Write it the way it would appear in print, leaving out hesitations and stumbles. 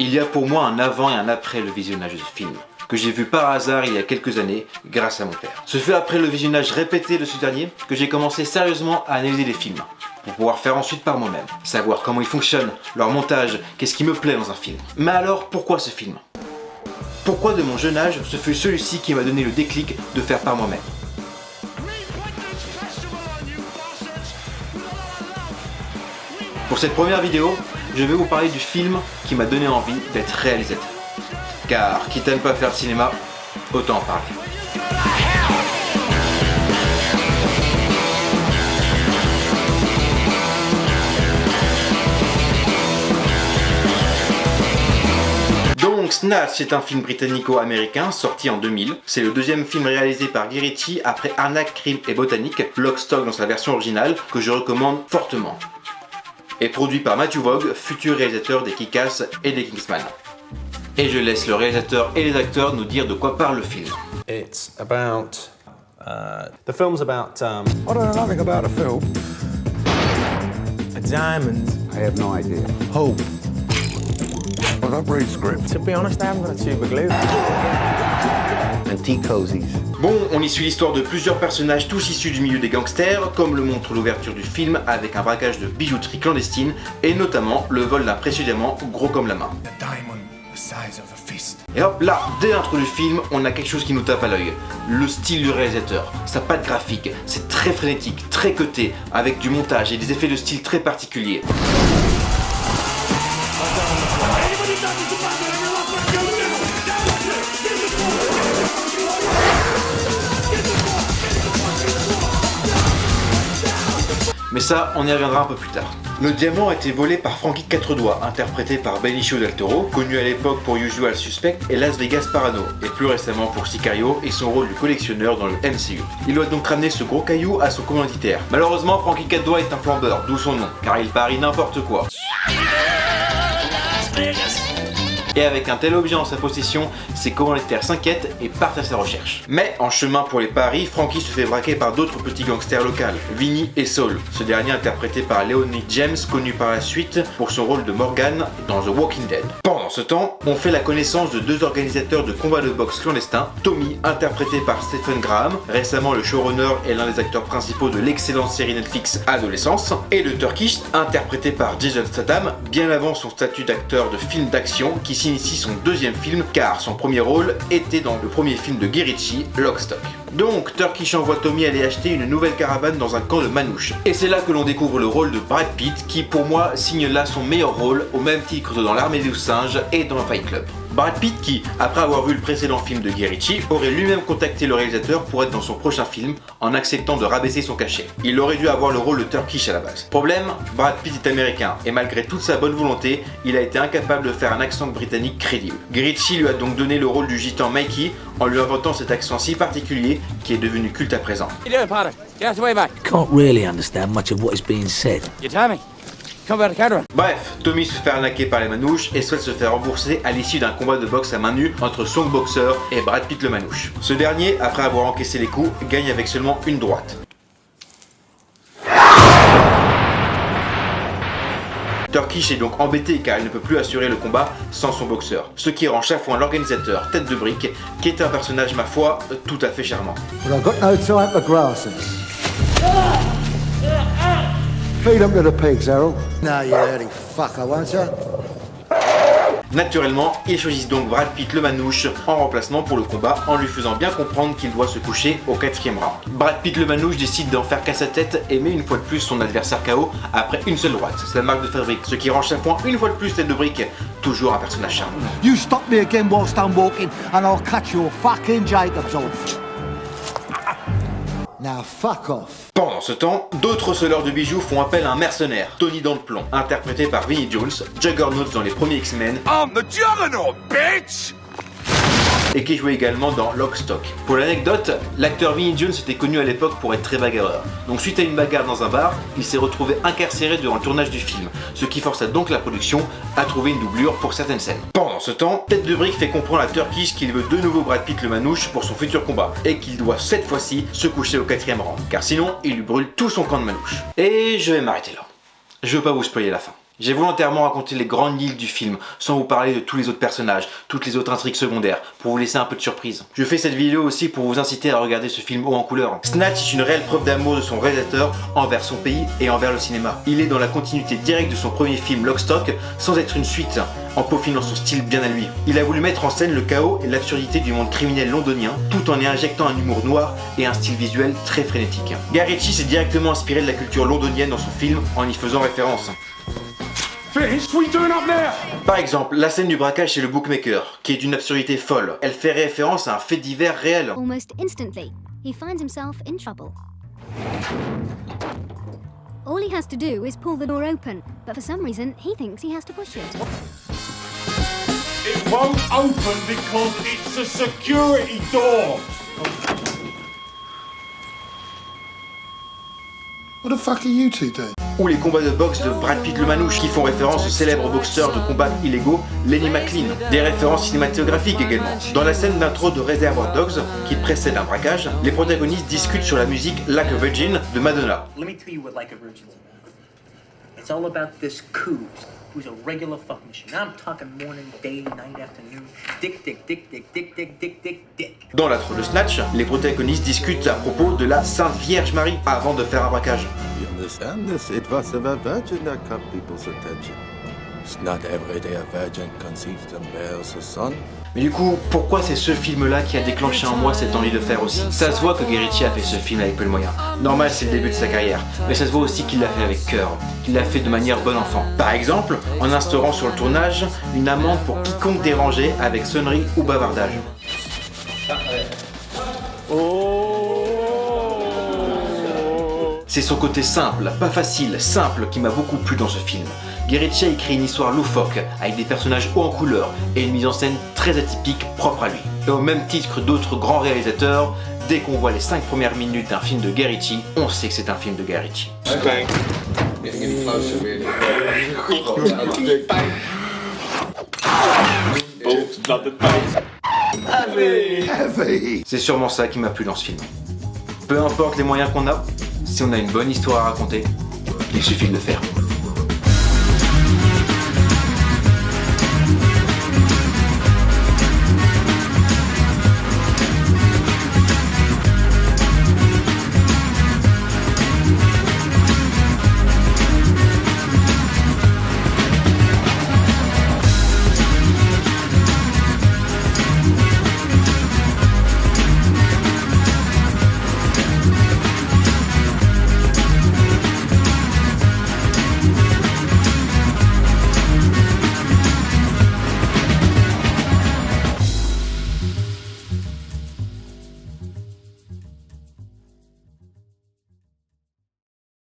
Il y a pour moi un avant et un après le visionnage de ce film, que j'ai vu par hasard il y a quelques années grâce à mon père. Ce fut après le visionnage répété de ce dernier que j'ai commencé sérieusement à analyser les films, pour pouvoir faire ensuite par moi-même, savoir comment ils fonctionnent, leur montage, qu'est-ce qui me plaît dans un film. Mais alors pourquoi ce film? Pourquoi de mon jeune âge ce fut celui-ci qui m'a donné le déclic de faire par moi-même? Pour cette première vidéo, je vais vous parler du film qui m'a donné envie d'être réalisateur. Car qui n'aime pas faire de cinéma, autant en parler. Donc Snatch est un film britannico-américain sorti en 2000. C'est le deuxième film réalisé par Guy Ritchie après Arnaque, Crime et Botanique, Lock, Stock dans sa version originale, que je recommande fortement. Et produit par Matthew Vaughn, futur réalisateur des Kick-Ass et des Kingsman. Et je laisse le réalisateur et les acteurs nous dire de quoi parle le film. It's about... the film's about... I don't know nothing about a film. a diamond. I have no idea. Hope. I don't read scripts. To be honest, I haven't got a tube of glue. Antique cozies. Bon, on y suit l'histoire de plusieurs personnages tous issus du milieu des gangsters, comme le montre l'ouverture du film avec un braquage de bijouterie clandestine et notamment le vol d'un précieux diamant gros comme la main. A diamond the size of a fist. Et hop là, dès l'intro du film, on a quelque chose qui nous tape à l'œil. Le style du réalisateur, sa patte graphique, c'est très frénétique, très cuté, avec du montage et des effets de style très particuliers. Mais ça, on y reviendra un peu plus tard. Le diamant a été volé par Frankie Quatre Doigts, interprété par Benicio del Toro, connu à l'époque pour Usual Suspect et Las Vegas Parano, et plus récemment pour Sicario et son rôle de collectionneur dans le MCU. Il doit donc ramener ce gros caillou à son commanditaire. Malheureusement, Frankie Quatre Doigts est un flambeur, d'où son nom, car il parie n'importe quoi. Et avec un tel objet en sa possession, ses commanditaires s'inquiètent et partent à sa recherche. Mais en chemin pour les paris, Frankie se fait braquer par d'autres petits gangsters locaux, Vinny et Saul, ce dernier interprété par Leonie James, connu par la suite pour son rôle de Morgan dans The Walking Dead. Pendant ce temps, on fait la connaissance de deux organisateurs de combats de boxe clandestins, Tommy, interprété par Stephen Graham, récemment le showrunner et l'un des acteurs principaux de l'excellente série Netflix Adolescence, et le Turkish, interprété par Jason Statham, bien avant son statut d'acteur de film d'action, qui s'initie son deuxième film car son premier rôle était dans le premier film de Guy Ritchie, Lock, Stock. Donc Turkish envoie Tommy aller acheter une nouvelle caravane dans un camp de manouches. Et c'est là que l'on découvre le rôle de Brad Pitt qui pour moi signe là son meilleur rôle au même titre que dans L'Armée des singes et dans Fight Club. Brad Pitt qui, après avoir vu le précédent film de Guy Ritchie, aurait lui-même contacté le réalisateur pour être dans son prochain film en acceptant de rabaisser son cachet. Il aurait dû avoir le rôle de Turkish à la base. Problème, Brad Pitt est américain et malgré toute sa bonne volonté, il a été incapable de faire un accent britannique crédible. Guy Ritchie lui a donc donné le rôle du gitan Mikey en lui inventant cet accent si particulier qui est devenu culte à présent. What are you doing, Potter? Get out the way back. Can't really understand much of what is being said. You tell me. Come back, Cadra. Bref, Tommy se fait arnaquer par les manouches et souhaite se faire rembourser à l'issue d'un combat de boxe à main nue entre Song Boxer et Brad Pitt le manouche. Ce dernier, après avoir encaissé les coups, gagne avec seulement une droite. Turkish est donc embêté car il ne peut plus assurer le combat sans son boxeur, ce qui rend Chafouin l'organisateur tête de brique, qui est un personnage ma foi tout à fait charmant. But I've got no time for grasses. Feed them to the pigs, Errol. No, you dirty fucker, won't you? Naturellement, ils choisissent donc Brad Pitt le manouche en remplacement pour le combat en lui faisant bien comprendre qu'il doit se coucher au 4e round. Brad Pitt le manouche décide d'en faire qu'à sa tête et met une fois de plus son adversaire KO après une seule droite. C'est la marque de fabrique, ce qui rend Chafouin une fois de plus tête de brique, toujours un personnage charmant. You stop me again whilst I'm walking and I'll cut your fucking Jacobs off. Now fuck off. Pendant ce temps, d'autres voleurs de bijoux font appel à un mercenaire, Tony dans le plomb, interprété par Vinnie Jones, Juggernaut dans les premiers X-Men, I'm the Juggernaut, bitch! et qui jouait également dans Lock, Stock. Pour l'anecdote, l'acteur Vinnie Jones était connu à l'époque pour être très bagarreur. Donc suite à une bagarre dans un bar, il s'est retrouvé incarcéré durant le tournage du film, ce qui força donc la production à trouver une doublure pour certaines scènes. Pendant ce temps, Tête de Brique fait comprendre à Turkish qu'il veut de nouveau Brad Pitt le manouche pour son futur combat, et qu'il doit cette fois-ci se coucher au 4e rang, car sinon il lui brûle tout son camp de manouche. Et je vais m'arrêter là. Je veux pas vous spoiler la fin. J'ai volontairement raconté les grandes lignes du film, sans vous parler de tous les autres personnages, toutes les autres intrigues secondaires, pour vous laisser un peu de surprise. Je fais cette vidéo aussi pour vous inciter à regarder ce film haut en couleur. Snatch est une réelle preuve d'amour de son réalisateur envers son pays et envers le cinéma. Il est dans la continuité directe de son premier film Lock, Stock, sans être une suite, en peaufinant son style bien à lui. Il a voulu mettre en scène le chaos et l'absurdité du monde criminel londonien, tout en y injectant un humour noir et un style visuel très frénétique. Guy Ritchie s'est directement inspiré de la culture londonienne dans son film en y faisant référence. Fish, what are you doing up there? Par exemple, la scène du braquage chez le bookmaker, qui est d'une absurdité folle. Elle fait référence à un fait divers réel. Almost instantly, he finds himself in trouble. All he has to do is pull the door open, but for some reason, he thinks he has to push it. It won't open because it's a security door. What the fuck are you two doing? Ou les combats de boxe de Brad Pitt le Manouche, qui font référence au célèbre boxeur de combat illégaux Lenny McLean. Des références cinématographiques également. Dans la scène d'intro de Reservoir Dogs, qui précède un braquage, les protagonistes discutent sur la musique Like a Virgin de Madonna. Let me tell you what Like a Virgin's about. It's all about this Coos, who's a regular fuck machine. I'm talking morning, day, night, afternoon. Dick, dick, dick, dick, dick, dick, dick, dick, dick. Dans l'intro de Snatch, les protagonistes discutent à propos de la Sainte Vierge Marie avant de faire un braquage. You understand this? It was a virgin that caught people's attention. It's not every day a virgin conceives and bears a son. Mais du coup, pourquoi c'est ce film-là qui a déclenché en moi cette envie de faire aussi? Ça se voit que Guy Ritchie a fait ce film avec peu de moyens. Normal, c'est le début de sa carrière, mais ça se voit aussi qu'il l'a fait avec cœur, qu'il l'a fait de manière bon enfant. Par exemple, en instaurant sur le tournage une amende pour quiconque dérangeait avec sonnerie ou bavardage. C'est son côté simple, pas facile, simple qui m'a beaucoup plu dans ce film. Guy Ritchie a écrit une histoire loufoque, avec des personnages hauts en couleur et une mise en scène très atypique propre à lui. Et au même titre que d'autres grands réalisateurs, dès qu'on voit les 5 premières minutes d'un film de Guy Ritchie, on sait que c'est un film de Guy Ritchie. C'est sûrement ça qui m'a plu dans ce film. Peu importe les moyens qu'on a, si on a une bonne histoire à raconter, il suffit de le faire.